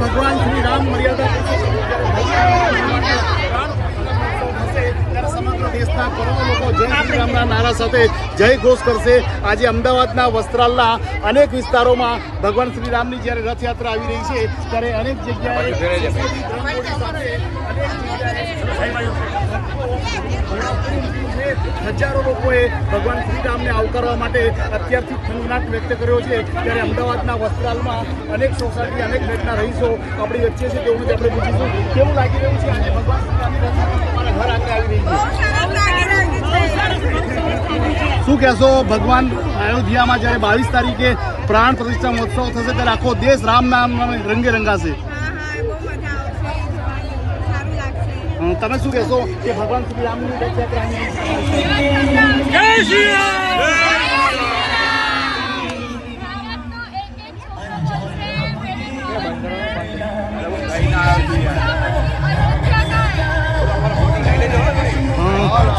ભગવાન શ્રી રામ મર્યાદા સમગ્ર દેશના કરોડો લોકો જય શ્રી રામના નારા સાથે જય ઘોષ કરશે. આજે અમદાવાદના વસ્ત્રાલના અનેક વિસ્તારોમાં ભગવાન શ્રી રામની જ્યારે રથયાત્રા આવી રહી છે ત્યારે અનેક જગ્યાએ હજારો લોકોએ ભગવાન શ્રી રામને આવકારવા માટે અત્યારથી ખંગનાટ વ્યક્ત કર્યો છે. ત્યારે અમદાવાદના વસ્ત્રાલમાં અનેક સોસાયટી અનેક ફ્લેટના રહીશો આપણી વચ્ચે છે, તેઓને આપણે પૂછીશું કેવું લાગી રહ્યું છે આજે ભગવાન શ્રી રામની રથયાત્રા તમારા ઘર આગળ આવી રહી છે. શું કહેશો? ભગવાન અયોધ્યામાં જ્યારે 22 તારીખે પ્રાણ પ્રતિષ્ઠા મહોત્સવ થશે ત્યારે આખો દેશ રામ નામ રંગે રંગાશે. તમે શું કહેશો કે ભગવાન શ્રી રામની રથયાત્રા જય શ્રી રામ.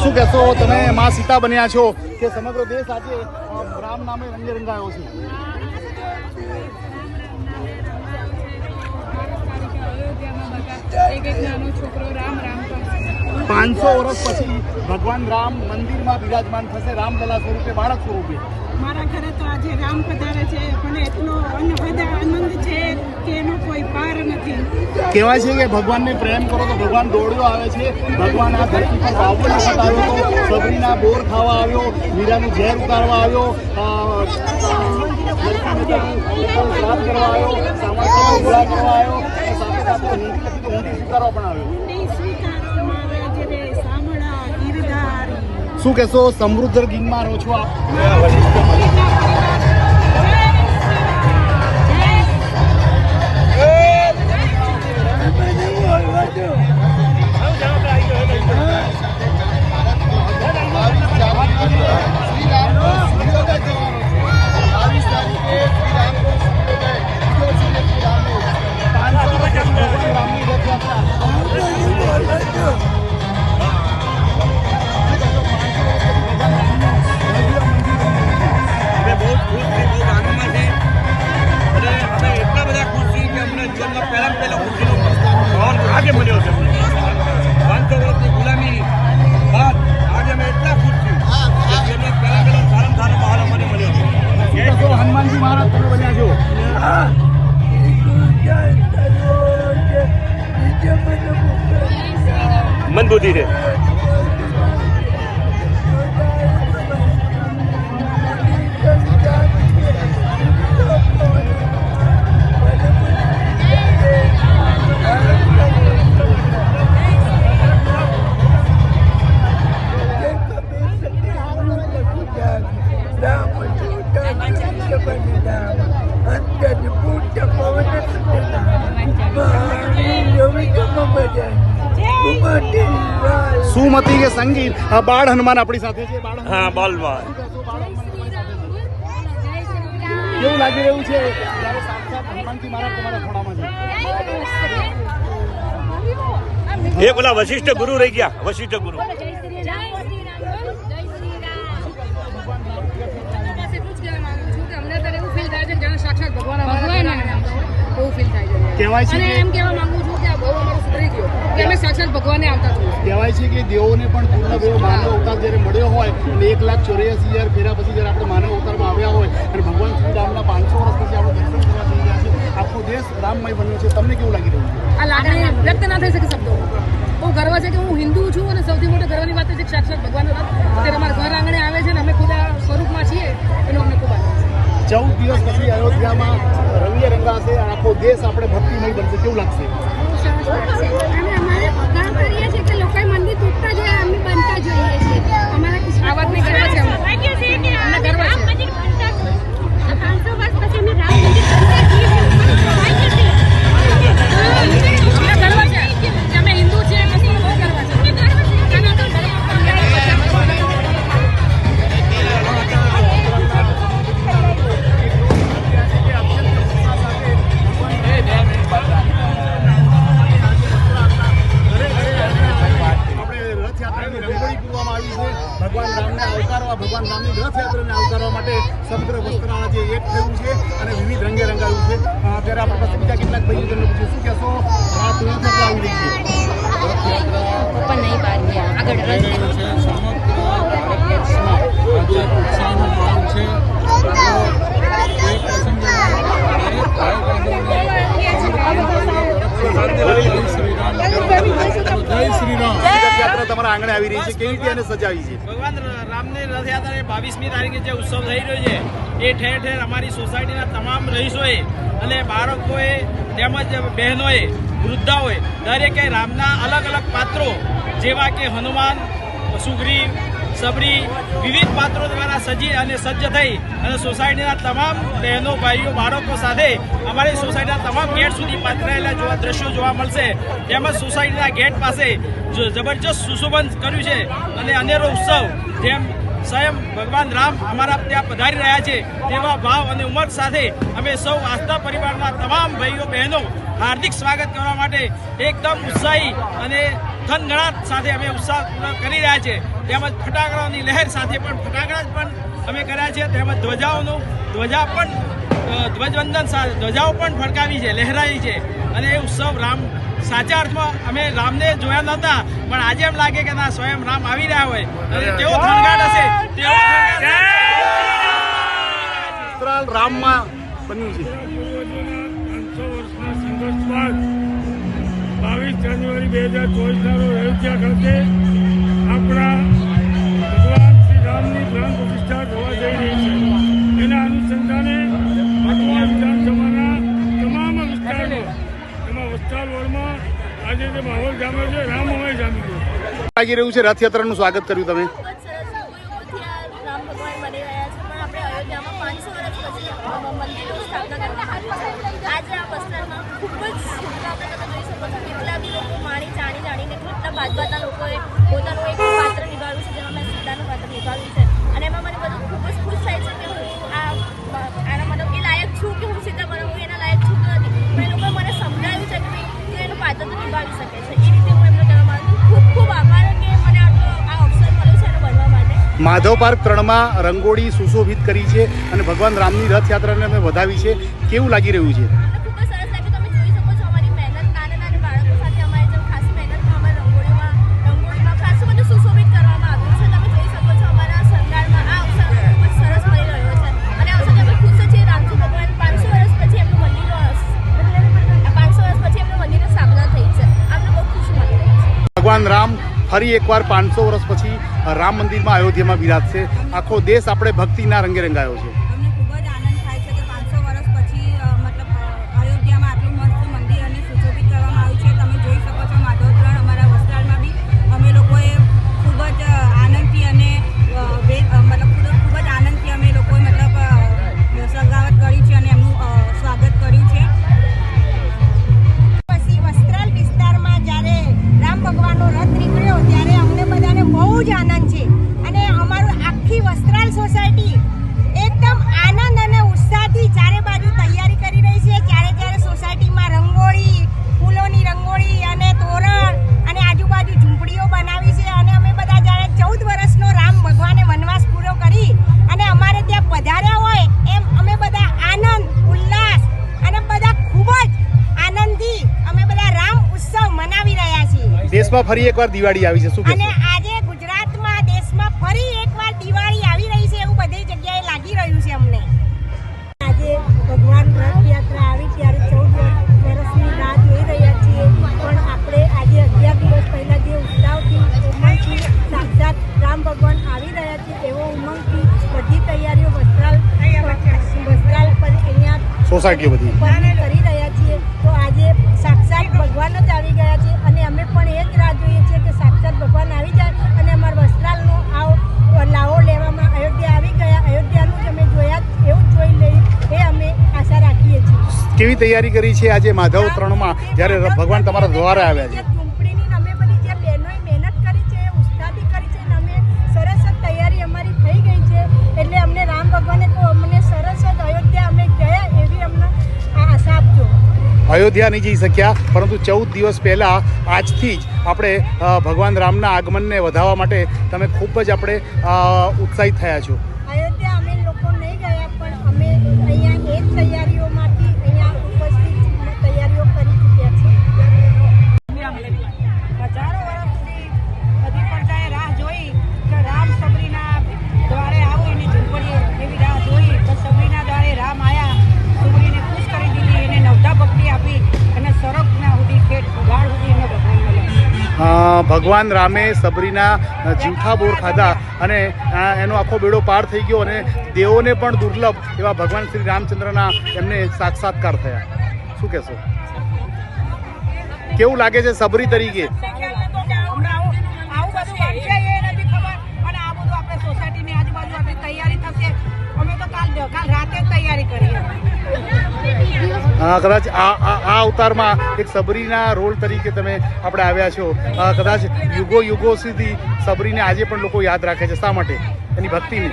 શું કહેશો? તમે માં સીતા બન્યા છો કે સમગ્ર દેશ આજે રામ નામે રંગે રંગાયો છે. 500 વર્ષ પછી ભગવાન રામ મંદિરમાં બિરાજમાન થશે, રામલલા સ્વરૂપે, બાળક સ્વરૂપે. મારા ઘરે તો આજે રામ પધારે છે, પણ એટલો આનંદ છે કે એનો કોઈ પાર નથી. કહેવાય છે કે ભગવાનને પ્રેમ કરો તો ભગવાન દોડ્યો આવે છે. ભગવાન આ ધરતી પર 52 વખત આવ્યો હતો, સબરીના બોર ખાવા આવ્યો, મીરાનું ઝેર ઉતારવા આવ્યો, શ્રાપ કરવા આવ્યો, સામર્થ્યનો ઉઘાડ કરવા આવ્યો, સાથે સાથે ઊંડી સ્વીકારવા પણ આવ્યો. શું કહેશો? સમૃદ્ધ ગીરમાં રહો છો આપ. હનુમાનજી મહારાજ તમે બન્યા છો. મંદબુદ્ધિ છે. સુમતિ કે સંગીત બાળ હનુમાન આપણી સાથે છે. હા, બાલમાં કેવું લાગી રહ્યું છે જ્યારે સાક્ષાત હનુમાનજી મહારાજ તમારા ખોળામાં છે? એ પેલા વશિષ્ઠ ગુરુ રહી ગયા, વશિષ્ઠ ગુરુ. કહેવાય છે એમ કહેવા માંગુ છું કે આ બહુ અમારું સુધરી ગયો કે અમે સાક્ષાત ભગવાનને આવતા થયું. કહેવાય છે કે દેવોને પણ પૂર્ણ માનવ અવતાર જ્યારે મળ્યો હોય અને 1,84,000 ફેરા પછી જ્યારે આપણે માનવ અવતારમાં આવ્યા હોય અને ભગવાન શ્રી રામના 500 વર્ષ પછી આપણે દર્શન કરવા થઈ ગયા છે, આખો દેશ રામમય બન્યો છે. તમને કેવું લાગી રહ્યું છે? આ લાગણી વ્યક્ત ના થઈ શકે શબ્દો. બહુ ગર્વ છે કે હું હિન્દુ છું અને સૌથી મોટી ગર્વની વાત છે કે સાક્ષાત ભગવાનનો રથ અત્યારે અમારા ઘર આંગણે આવે છે અને અમે ખુદ આ સ્વરૂપમાં છીએ એનો અમને ખૂબ આનંદ છે. 14 દિવસ પછી અયોધ્યામાં રંગે રંગાશે, આખો દેશ આપણે ભક્તિમય બનશે. કેવું લાગશે? અને અમારે કામ કરીએ છીએ કે લોકોએ મંદિર તૂટતા જોઈએ, અમે બનતા જોઈએ છીએ. અમારા આ વાતની ગર્વ છે અમને ગર્વ છે. 500 વર્ષ પછી અમે રામ મંદિર બનતા છીએ. અમને ગર્વ છે કે અમે હિન્દુ છીએ. બહુ ગર્વ છે. ભગવાન રામને આવકારવા, ભગવાન રામની રથયાત્રાને આવકારવા માટે સમગ્ર વસ્ત્રાલ જે એક થયું છે અને વિવિધ રંગે રંગાયું છે. ત્યારે આપણે પાસે બીજા કેટલાક ભાઈઓને પૂછ્યું, શું કહેશો? આ રથયાત્રા આવી રહી છે. પણ નહીં બહાર ગયા આગળ રસ રથયાત્રા તમારા આંગણે આવી રહી છે, કેવી રીતે એને સજાવી છે? ભગવાન રામની રથયાત્રા 22મી તારીખે જે ઉત્સવ થઈ રહ્યો છે એ ઠેર ઠેર અમારી સોસાયટીના તમામ રહીશોએ અને બાળકોએ તેમજ બહેનોએ, વૃદ્ધાઓએ દરેકે રામના અલગ અલગ પાત્રો જેવા કે હનુમાન, સુગ્રીવ, સબરી વિવિધ પાત્રો દ્વારા સજી અને સજ્જ થઈ અને સોસાયટીના તમામ બહેનો, ભાઈઓ, બાળકો સાથે અમારી સોસાયટીના તમામ ગેટ સુધી પાથરાયેલા દ્રશ્યો જોવા મળશે. તેમજ સોસાયટીના ગેટ પાસે જબરજસ્ત સુશોભન કર્યું છે અને અનેરો ઉત્સવ જેમ સ્વયં ભગવાન રામ અમારા ત્યાં પધારી રહ્યા છે તેવા ભાવ અને ઉમંગ સાથે અમે સૌ આસ્થા પરિવારના તમામ ભાઈઓ બહેનો હાર્દિક સ્વાગત કરવા માટે એકદમ ઉત્સાહી અને થનગણાટ સાથે અમે ઉત્સાહ કરી રહ્યા છે. તેમજ ફટાકડાઓની લહેર સાથે પણ ફટાકડા પણ અમે કર્યા છે. તેમજ ધ્વજવંદન ધ્વજાઓ પણ ફરકાવી છે, લહેરાઈ છે અને એ ઉત્સવ રામ સાચા અર્થમાં અમે રામને જોયા નહોતા પણ આજે એમ લાગે કે ના સ્વયં રામ આવી રહ્યા હોય અને તેઓ થનગાટ હશે તેઓ વસ્ત્રાલ રામમાં બન્યું છે. 22 જાન્યુઆરી 2024 અયોધ્યા ખાતે આપણા ભગવાન શ્રી રામની પ્રાણ પ્રતિષ્ઠા થવા જઈ રહી છે. એના અનુસંધાને ભગવાન વિધાનસભાના તમામ વિસ્તારો એમાં વસ્ત્રાલ વોર્ડમાં આજે જે માહોલ જામ્યો છે રામમય જામી ગયો. લાગી રહ્યું છે રથયાત્રાનું સ્વાગત કર્યું તમે? રામ ભગવાન બની રહ્યા છે પણ આપણે અયોધ્યામાં 500 વર્ષ પછી મંદિરની સ્થાપના કરવામાં આવી છે. આજે આ વસ્ત્રાલમાં ખૂબ જ આપણે તમે જોઈ શકો છો કેટલા બી લોકો જાણીને કેટલા બાદબાદના લોકોએ પોતાનું એક પાત્ર નિભાવ્યું છે, જેમાં મેં સીતાનું પાત્ર નિભાવ્યું છે અને એમાં મને બધું ખૂબ જ ખુશ થાય છે કે હું આના મતલબ એ લાયક છું કે હું સીતા બને, હું એના લાયક છું કે નથી પણ એ લોકોએ મને સમજાવ્યું છે કે ભાઈ એનું પાત્ર તો નિભાવી શકે છે. એ રીતે હું એમને કહેવા માંગુ છું ખૂબ ખૂબ આભાર કે મને આટલો આ અવસર મળ્યો છે એને બનવા માટે. માધવ પાર્ક 3માં રંગોળી સુશોભિત કરી છે અને ભગવાન રામની રથયાત્રાને અમે વધાવી છે. કેવું લાગી રહ્યું છે? અમને ખૂબ જ સરસ લાગ્યું. તમે જોઈ શકો છો અમારી મહેનત, નાના બાળકો સાથે અમારી જેમ ખાસ મહેનતમાં અમારા રંગોળીમાં ખાસું બધું સુશોભિત કરવામાં આવ્યું છે. તમે જોઈ શકો છો અમારા શણગારમાં આ અવસર ખૂબ જ સરસ મળી રહ્યો છે અને આ અવસરથી અમે ખુશ છીએ. રામજી ભગવાન 500 વર્ષ પછી એમનું મંદિરની સ્થાપના થઈ છે. અમને બહુ ખુશી મળી રહી છે. ભગવાન રામ ફરી એકવાર 500 વર્ષ પછી રામ મંદિરમાં અયોધ્યામાં બિરાજશે. આખો દેશ આપણે ભક્તિના રંગે રંગાયો છે. અમને ખૂબ જ આનંદ થાય છે કે 500 વર્ષ પછી મતલબ અયોધ્યામાં આટલું મસ્ત મંદિર અને સુશોભિત કરવામાં આવ્યું છે. તમે જોઈ શકો છો માધવ 3 અમારા વસ્ત્રાલમાં બી અમે લોકોએ ખૂબ જ આનંદથી અને ખૂબ જ આનંદથી અમે લોકોએ સગાવટ કરી છે અને એમનું સ્વાગત કર્યું છે. પછી વસ્ત્રાલ વિસ્તારમાં જ્યારે રામ ભગવાનનો રથ નીકળ્યો ત્યારે અમને બધાને બહુ જ આનંદ છે અને અમારું આખી વસ્ત્રાલ સોસાયટી એકદમ આનંદ અને ઉત્સાહથી ચારે બાજુ તૈયારી કરી રહી છે. ત્યારે સોસાયટીમાં રંગોળી, ફૂલોની રંગોળી અને તોરણ અને આજુબાજુ ઝૂંપડીઓ બનાવી છે અને અમે બધા જ્યારે 14 વર્ષનો રામ ભગવાને વનવાસ પૂરો કરી અને અમારે ત્યાં પધાર્યા હોય એમ અમે બધા આનંદ, ઉલ્લાસ અને બધા ખૂબ જ આનંદથી અમે બધા રામ ઉત્સવ મનાવી રહ્યા છીએ. દેશમાં ફરી એકવાર દિવાળી આવી છે, શું અને કહેશો? આજે ગુજરાતમાં દેશમાં ફરી એકવાર દિવાળી આવી રહી છે એવું બધી જગ્યાએ લાગી રહ્યું છે અમને. આજે ભગવાન રથયાત્રા આવી ત્યારે 14 વર્ષની રાહ જોઈ રહ્યા છીએ પણ આપણે આજે 11 દિવસ પહેલા જે ઉત્સાહથી ઉમંગથી સાક્ષાત રામ ભગવાન આવી રહ્યા છે એવો ઉમંગથી બધી તૈયારીઓ વસ્ત્રાલ પર અહીંયા સોસાયટીઓ બધી કરી રહ્યા છીએ. તો આજે સાક્ષાત ભગવાન જ આવી ગયા છે અને અમે પણ એ જ રાહ જોઈએ છીએ કે સાક્ષાત ભગવાન આવી જાય અને અમારા વસ્ત્રાલનો લાવો લેવામાં અયોધ્યા આવી ગયા. અયોધ્યાનું જ અમે જોયા એવું જ જોઈ લઈએ એ અમે આશા રાખીએ છીએ. કેવી તૈયારી કરી છે આજે માધવ 3માં જ્યારે ભગવાન તમારા દ્વારે આવ્યા છે? ઝૂંપડીની અમે બધી જે બહેનોએ મહેનત કરી છે એ ઉત્સાહથી કરી છે અને અમે સરસ જ તૈયારી અમારી થઈ ગઈ છે એટલે અમને રામ ભગવાને તો અમને સરસ જ અયોધ્યા અમે ગયા એવી અમને આશા આપજો. અયોધ્યા નહીં જઈ શક્યા, પરંતુ 14 દિવસ પહેલાં આજથી જ આપણે ભગવાન રામના આગમનને વધાવવા માટે તમે ખૂબ જ આપણે ઉત્સાહિત થયા છો. અયોધ્યા અમે લોકો નહીં ગયા, પણ અમે અહીંયા એ જ તૈયારીઓમાંથી અહીંયા ઉપસ્થિત તૈયારીઓ કરી ચૂક્યા છીએ. હજારો વર્ષથી બધી પ્રજાએ રાહ જોઈ કે રામ સબરીના દ્વારે આવો, એની ઝૂંપડીએ એવી રાહ જોઈ. તો સબરીના દ્વારે રામ આવ્યા, સબરીને ખુશ કરી દીધી, એને નવધા ભક્તિ આપી અને સરગના સુધી ખેત ઉગાડ સુધી એને ભગવાન મળ્યા. ભગવાન રામે સબરીના જીવઠા બોર ખાધા અને એનો આખો બેડો પાર થઈ ગયો અને દેવોને પણ દુર્લભ એવા ભગવાન શ્રી રામચંદ્રના એમને સાક્ષાત્કાર થયા. શું કહેશો, કેવું લાગે છે સબરી તરીકે? આવું બધું બનશે એ નથી ખબર, અને આ બધું આપણે સોસાયટીની આજુબાજુ આપણી તૈયારી થશે. અમે તો કાલ રાતે જ તૈયારી કરીએ. કદાચ આ અવતારમાં એક સબરીના રોલ તરીકે તમે આપણે આવ્યા છો. કદાચ યુગો સુધી સબરીને આજે પણ લોકો યાદ રાખે છે. શા માટે? એની ભક્તિની.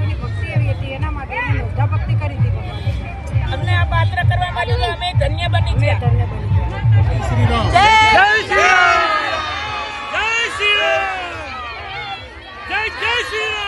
એની ભક્તિ એવી હતી, એના માટે એની નવધા ભક્તિ કરી હતી ભગવાને. અમને આ પાત્ર કરવા માટે અમે ધન્ય બની અમે ગયા. ધન્ય બની ગયા. શ્રી રામ. જય શ્રી રામ. જય શ્રી રામ. જય જય શ્રી રામ.